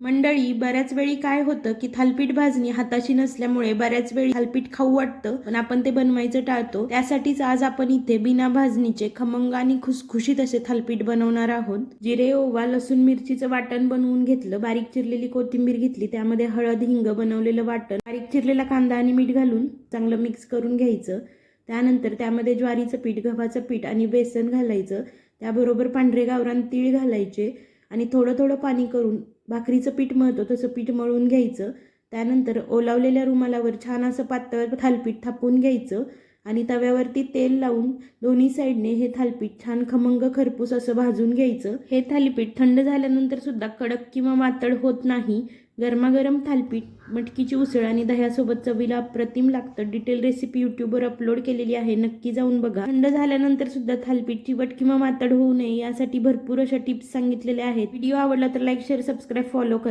मंडळी, बऱ्याच वेळी काय होतं की थालीपीठ भाजणी हाताशी नसल्यामुळे बऱ्याच वेळी थालीपीठ खाऊ वाटतं, पण आपण ते बनवायचं टाळतो. त्यासाठीच आज आपण इथे बिना भाजणीचे खमंग आणि खुसखुशीत असे थालीपीठ बनवणार आहोत. जिरे, ओवा, लसूण, मिरचीचं वाटण बनवून घेतलं, बारीक चिरलेली कोथिंबीर घेतली, त्यामध्ये हळद, हिंग, बनवलेलं वाटण, बारीक चिरलेला कांदा आणि मीठ घालून चांगलं मिक्स करून घ्यायचं. त्यानंतर त्यामध्ये ज्वारीचं पीठ, गव्हाचं पीठ आणि बेसन घालायचं. त्याबरोबर पांढरे गावरान तीळ घालायचे आणि थोडं थोडं पाणी करून भाकरीचं पीठ मळतो तसं पीठ मळून घ्यायचं. त्यानंतर ओलावलेल्या रुमालावर छान असं पातळ थालीपीठ थापून घ्यायचं आणि तव्यावरती तेल लावून दोन्ही साईडने हे थालीपीठ छान खमंग खरपूस असं भाजून घ्यायचं. हे थालीपीठ थंड झाल्यानंतर सुद्धा कडक किंवा वातड होत नाही. गरमागरम थालीपीठ मटकीची उसळ आणि दह्यासोबत चवीला अप्रतिम लागतं. डिटेल रेसिपी यूट्यूबवर अपलोड केलेली आहे, नक्की जाऊन बघा. थंड झाल्यानंतर सुद्धा थालीपीठ चिवट किंवा वातड होऊ नये यासाठी भरपूर अशा टिप्स सांगितलेल्या आहेत. व्हिडिओ आवडला तर लाईक, शेअर, सबस्क्राईब, फॉलो करा.